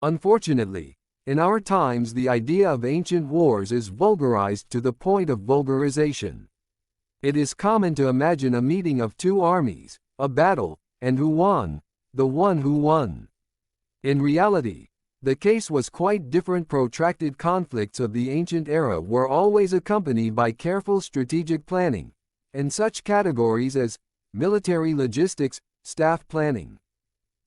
Unfortunately, in our times the idea of ancient wars is vulgarized to the point of vulgarization. It is common to imagine a meeting of two armies, a battle, and who won? The one who won. In reality, the case was quite different. Protracted conflicts of the ancient era were always accompanied by careful strategic planning, and such categories as military logistics, staff planning,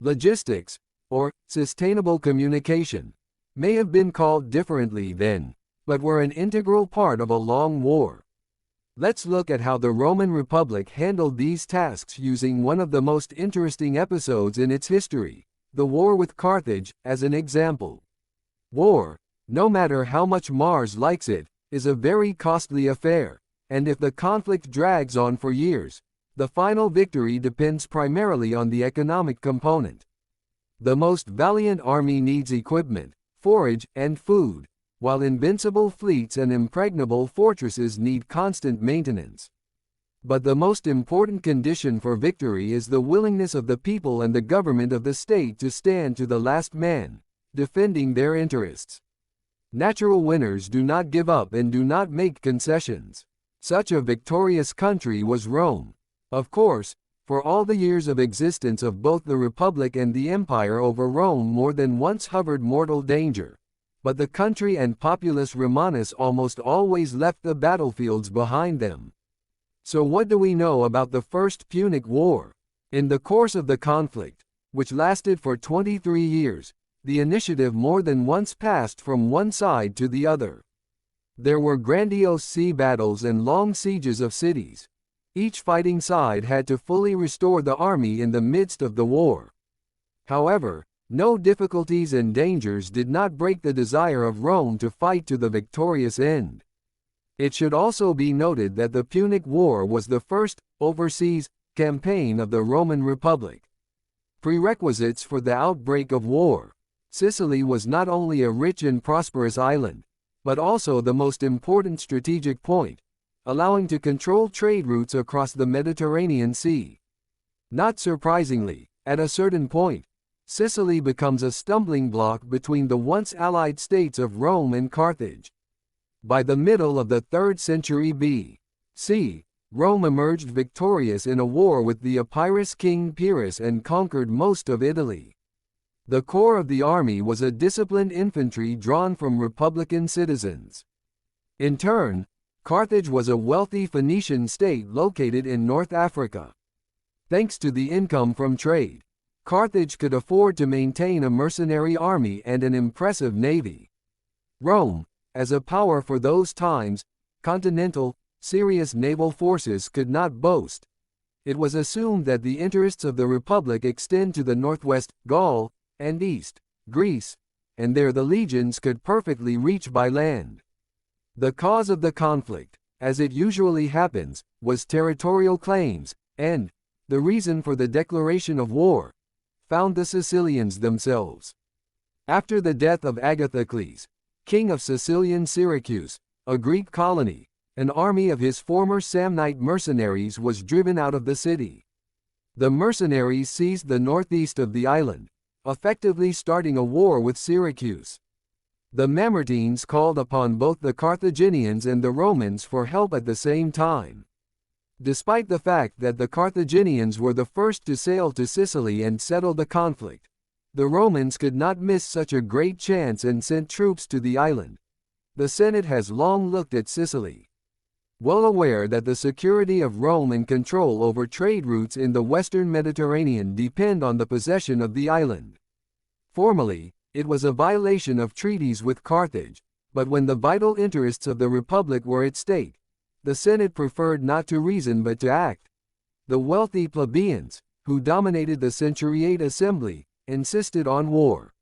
logistics, or sustainable communication, may have been called differently then, but were an integral part of a long war. Let's look at how the Roman Republic handled these tasks using one of the most interesting episodes in its history, the war with Carthage, as an example. War, no matter how much Mars likes it, is a very costly affair, and if the conflict drags on for years, the final victory depends primarily on the economic component. The most valiant army needs equipment, forage, and food, while invincible fleets and impregnable fortresses need constant maintenance. But the most important condition for victory is the willingness of the people and the government of the state to stand to the last man, defending their interests. Natural winners do not give up and do not make concessions. Such a victorious country was Rome. Of course, for all the years of existence of both the Republic and the Empire, over Rome more than once hovered mortal danger. But the country and populace Romanus almost always left the battlefields behind them. So what do we know about the First Punic War? In the course of the conflict, which lasted for 23 years, the initiative more than once passed from one side to the other. There were grandiose sea battles and long sieges of cities. Each fighting side had to fully restore the army in the midst of the war. However, no difficulties and dangers did not break the desire of Rome to fight to the victorious end. It should also be noted that the Punic War was the first overseas campaign of the Roman Republic. Prerequisites for the outbreak of war. Sicily was not only a rich and prosperous island, but also the most important strategic point, allowing to control trade routes across the Mediterranean Sea. Not surprisingly, at a certain point, Sicily becomes a stumbling block between the once allied states of Rome and Carthage. By the middle of the 3rd century B.C., Rome emerged victorious in a war with the Epirus king Pyrrhus and conquered most of Italy. The core of the army was a disciplined infantry drawn from republican citizens. In turn, Carthage was a wealthy Phoenician state located in North Africa. Thanks to the income from trade, Carthage could afford to maintain a mercenary army and an impressive navy. Rome, as a power for those times, continental, serious naval forces could not boast. It was assumed that the interests of the Republic extend to the northwest, Gaul, and east, Greece, and there the legions could perfectly reach by land. The cause of the conflict, as it usually happens, was territorial claims, and the reason for the declaration of war found the Sicilians themselves. After the death of Agathocles, king of Sicilian Syracuse, a Greek colony, an army of his former Samnite mercenaries was driven out of the city. The mercenaries seized the northeast of the island, effectively starting a war with Syracuse. The Mamertines called upon both the Carthaginians and the Romans for help at the same time. Despite the fact that the Carthaginians were the first to sail to Sicily and settle the conflict, the Romans could not miss such a great chance and sent troops to the island. The Senate has long looked at Sicily, well aware that the security of Rome and control over trade routes in the western Mediterranean depend on the possession of the island. Formally, it was a violation of treaties with Carthage, but when the vital interests of the Republic were at stake, the Senate preferred not to reason but to act. The wealthy plebeians, who dominated the Centuriate Assembly, insisted on war.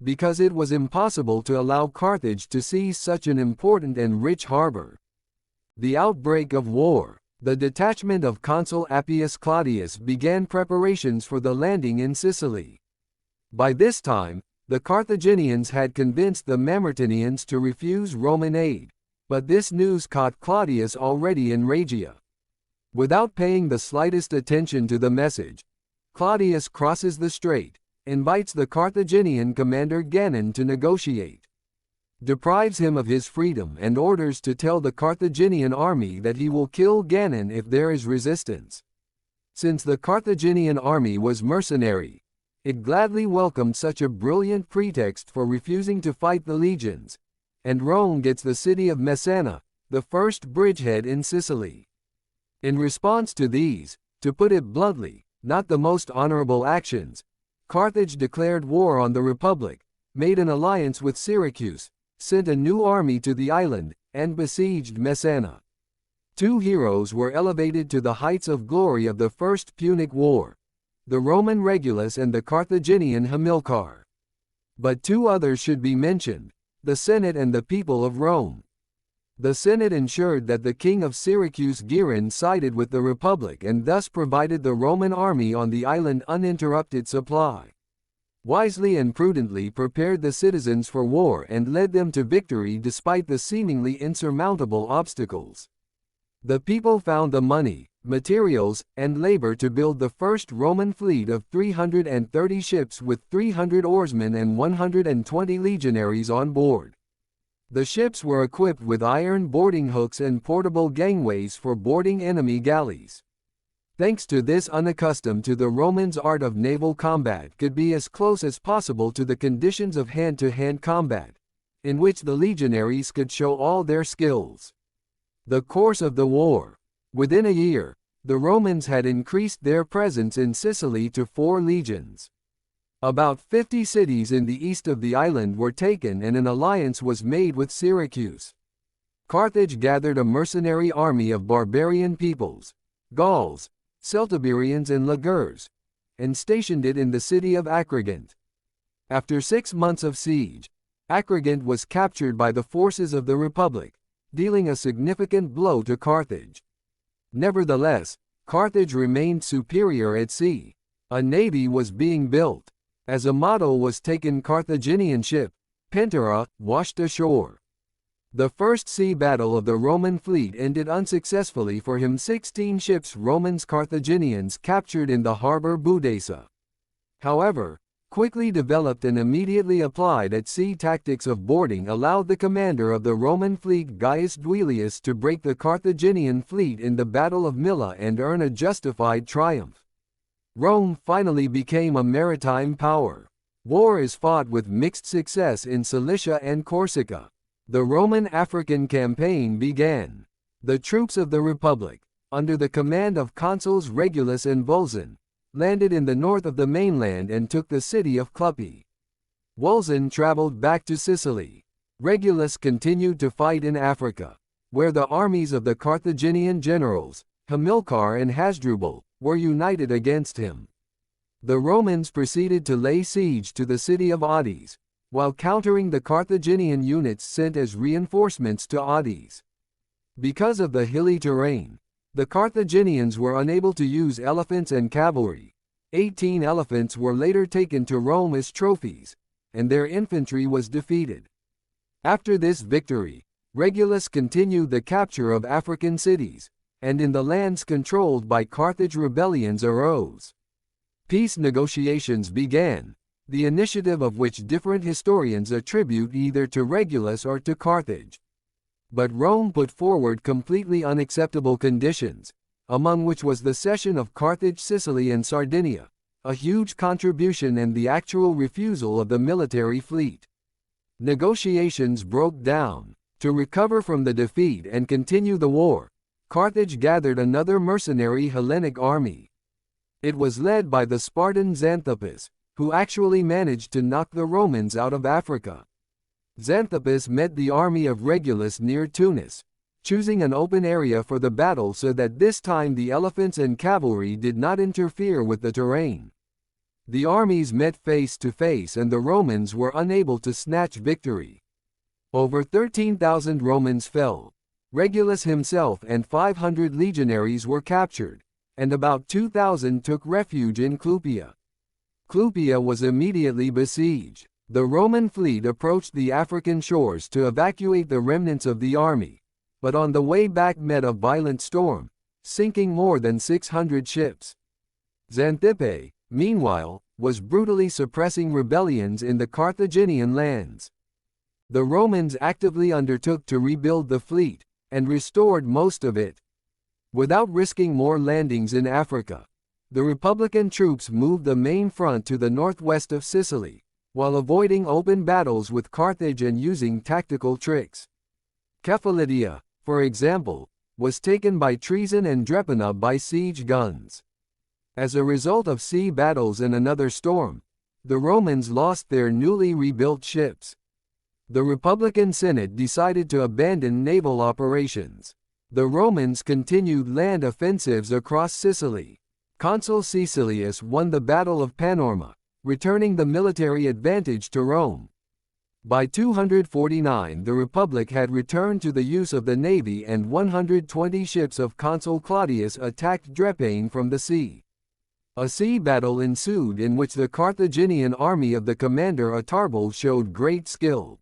Because it was impossible to allow Carthage to seize such an important and rich harbor. The outbreak of war. The detachment of Consul Appius Claudius began preparations for the landing in Sicily. By this time, the Carthaginians had convinced the Mamertinians to refuse Roman aid, but this news caught Claudius already in Regia. Without paying the slightest attention to the message, Claudius crosses the strait, invites the Carthaginian commander Gannon to negotiate, deprives him of his freedom and orders to tell the Carthaginian army that he will kill Gannon if there is resistance. Since the Carthaginian army was mercenary, it gladly welcomed such a brilliant pretext for refusing to fight the legions, and Rome gets the city of Messana, the first bridgehead in Sicily. In response to these, to put it bluntly, not the most honorable actions, Carthage declared war on the Republic, made an alliance with Syracuse, sent a new army to the island, and besieged Messana. Two heroes were elevated to the heights of glory of the First Punic War, the Roman Regulus and the Carthaginian Hamilcar. But two others should be mentioned, the Senate and the people of Rome. The Senate ensured that the king of Syracuse Geron sided with the Republic and thus provided the Roman army on the island uninterrupted supply. Wisely and prudently prepared the citizens for war and led them to victory despite the seemingly insurmountable obstacles. The people found the money, materials, and labor to build the first Roman fleet of 330 ships with 300 oarsmen and 120 legionaries on board. The ships were equipped with iron boarding hooks and portable gangways for boarding enemy galleys. Thanks to this, unaccustomed to the Romans' art of naval combat could be as close as possible to the conditions of hand-to-hand combat, in which the legionaries could show all their skills. The course of the war. Within a year, the Romans had increased their presence in Sicily to 4 legions. About 50 cities in the east of the island were taken and an alliance was made with Syracuse. Carthage gathered a mercenary army of barbarian peoples, Gauls, Celtiberians and Ligures, and stationed it in the city of Agrigent. After 6 months of siege, Agrigent was captured by the forces of the Republic, dealing a significant blow to Carthage. Nevertheless, Carthage remained superior at sea. A navy was being built. As a model was taken Carthaginian ship, Pentera, washed ashore. The first sea battle of the Roman fleet ended unsuccessfully for him. 16 ships Romans Carthaginians captured in the harbor Budesa. However, quickly developed and immediately applied at sea tactics of boarding allowed the commander of the Roman fleet Gaius Duilius to break the Carthaginian fleet in the Battle of Milla and earn a justified triumph. Rome finally became a maritime power. War is fought with mixed success in Cilicia and Corsica. The Roman African campaign began. The troops of the Republic, under the command of consuls Regulus and Vulzan, landed in the north of the mainland and took the city of Cluppi. Vulzan traveled back to Sicily. Regulus continued to fight in Africa, where the armies of the Carthaginian generals, Hamilcar and Hasdrubal, were united against him. The Romans proceeded to lay siege to the city of Ades, while countering the Carthaginian units sent as reinforcements to Ades. Because of the hilly terrain, the Carthaginians were unable to use elephants and cavalry. 18 elephants were later taken to Rome as trophies, and their infantry was defeated. After this victory, Regulus continued the capture of African cities, and in the lands controlled by Carthage rebellions arose. Peace negotiations began, the initiative of which different historians attribute either to Regulus or to Carthage. But Rome put forward completely unacceptable conditions, among which was the cession of Carthage, Sicily and Sardinia, a huge contribution and the actual refusal of the military fleet. Negotiations broke down. To recover from the defeat and continue the war, Carthage gathered another mercenary Hellenic army. It was led by the Spartan Xanthippus, who actually managed to knock the Romans out of Africa. Xanthippus met the army of Regulus near Tunis, choosing an open area for the battle so that this time the elephants and cavalry did not interfere with the terrain. The armies met face to face and the Romans were unable to snatch victory. Over 13,000 Romans fell. Regulus himself and 500 legionaries were captured, and about 2,000 took refuge in Clupia. Clupia was immediately besieged. The Roman fleet approached the African shores to evacuate the remnants of the army, but on the way back met a violent storm, sinking more than 600 ships. Xanthippe, meanwhile, was brutally suppressing rebellions in the Carthaginian lands. The Romans actively undertook to rebuild the fleet, and restored most of it. Without risking more landings in Africa, the Republican troops moved the main front to the northwest of Sicily, while avoiding open battles with Carthage and using tactical tricks. Cephalidia, for example, was taken by treason and Drepana by siege guns. As a result of sea battles and another storm, the Romans lost their newly rebuilt ships. The Republican Senate decided to abandon naval operations. The Romans continued land offensives across Sicily. Consul Caecilius won the Battle of Panorma, returning the military advantage to Rome. By 249 the Republic had returned to the use of the navy and 120 ships of Consul Claudius attacked Drepane from the sea. A sea battle ensued in which the Carthaginian army of the commander Atarbal showed great skill.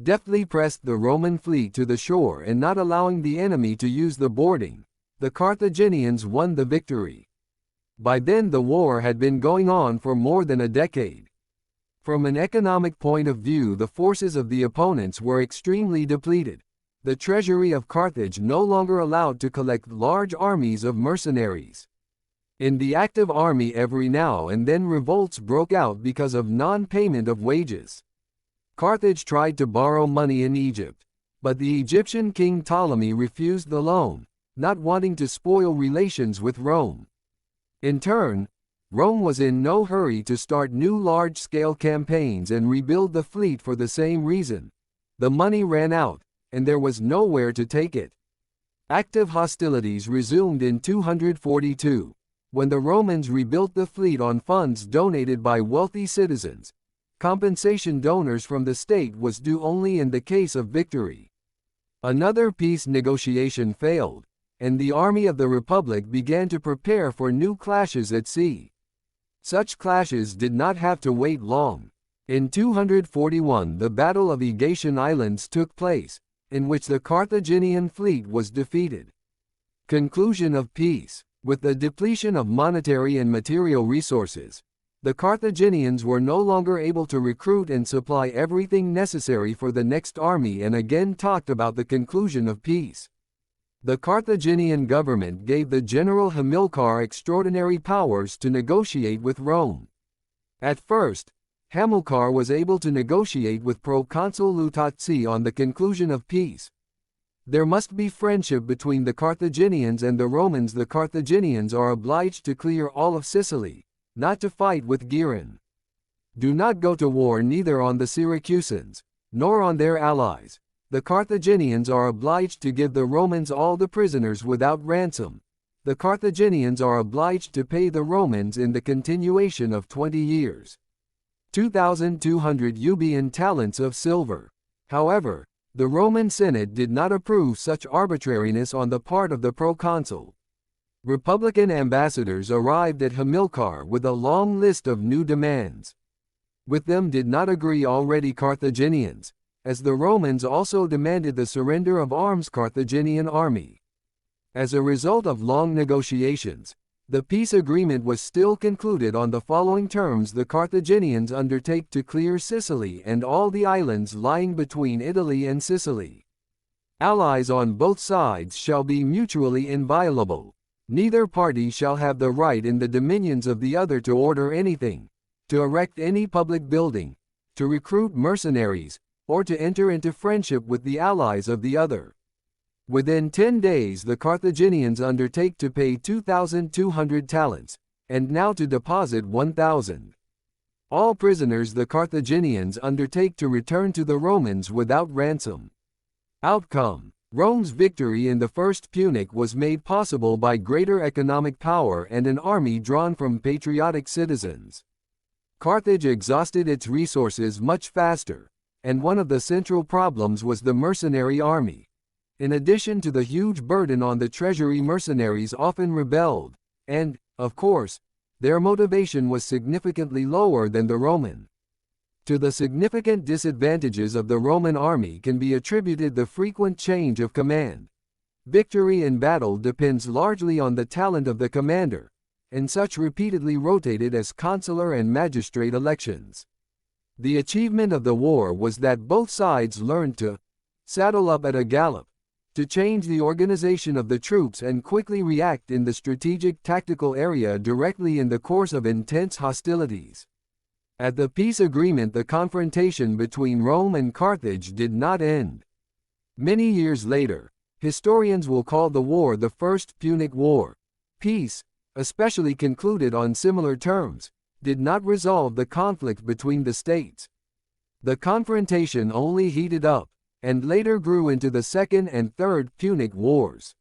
Deftly pressed the Roman fleet to the shore and not allowing the enemy to use the boarding, the Carthaginians won the victory. By then the war had been going on for more than a decade. From an economic point of view, the forces of the opponents were extremely depleted. The treasury of Carthage no longer allowed to collect large armies of mercenaries. In the active army every now and then revolts broke out because of non-payment of wages. Carthage tried to borrow money in Egypt, but the Egyptian king Ptolemy refused the loan, not wanting to spoil relations with Rome. In turn, Rome was in no hurry to start new large-scale campaigns and rebuild the fleet for the same reason. The money ran out, and there was nowhere to take it. Active hostilities resumed in 242, when the Romans rebuilt the fleet on funds donated by wealthy citizens. Compensation donors from the state was due only in the case of victory. Another peace negotiation failed, and the army of the Republic began to prepare for new clashes at sea. Such clashes did not have to wait long. In 241 the Battle of Aegaean Islands took place, in which the Carthaginian fleet was defeated. Conclusion of peace. With the depletion of monetary and material resources, the Carthaginians were no longer able to recruit and supply everything necessary for the next army and again talked about the conclusion of peace. The Carthaginian government gave the general Hamilcar extraordinary powers to negotiate with Rome. At first, Hamilcar was able to negotiate with proconsul Lutazzi on the conclusion of peace. There must be friendship between the Carthaginians and the Romans. The Carthaginians are obliged to clear all of Sicily, not to fight with Giron. Do not go to war neither on the Syracusans, nor on their allies. The Carthaginians are obliged to give the Romans all the prisoners without ransom. The Carthaginians are obliged to pay the Romans in the continuation of 20 years. 2,200 Euboean talents of silver. However, the Roman Senate did not approve such arbitrariness on the part of the proconsul. Republican ambassadors arrived at Hamilcar with a long list of new demands. With them did not agree already Carthaginians, as the Romans also demanded the surrender of arms Carthaginian army. As a result of long negotiations, the peace agreement was still concluded on the following terms: the Carthaginians undertake to clear Sicily and all the islands lying between Italy and Sicily. Allies on both sides shall be mutually inviolable. Neither party shall have the right in the dominions of the other to order anything, to erect any public building, to recruit mercenaries, or to enter into friendship with the allies of the other. Within 10 days the Carthaginians undertake to pay 2,200 talents, and now to deposit 1,000. All prisoners the Carthaginians undertake to return to the Romans without ransom. Outcome: Rome's victory in the First Punic was made possible by greater economic power and an army drawn from patriotic citizens. Carthage exhausted its resources much faster, and one of the central problems was the mercenary army. In addition to the huge burden on the treasury, mercenaries often rebelled, and, of course, their motivation was significantly lower than the Roman. To the significant disadvantages of the Roman army can be attributed the frequent change of command. Victory in battle depends largely on the talent of the commander, and such repeatedly rotated as consular and magistrate elections. The achievement of the war was that both sides learned to saddle up at a gallop, to change the organization of the troops and quickly react in the strategic tactical area directly in the course of intense hostilities. At the peace agreement, the confrontation between Rome and Carthage did not end. Many years later, historians will call the war the First Punic War. Peace, especially concluded on similar terms, did not resolve the conflict between the states. The confrontation only heated up, and later grew into the Second and Third Punic Wars.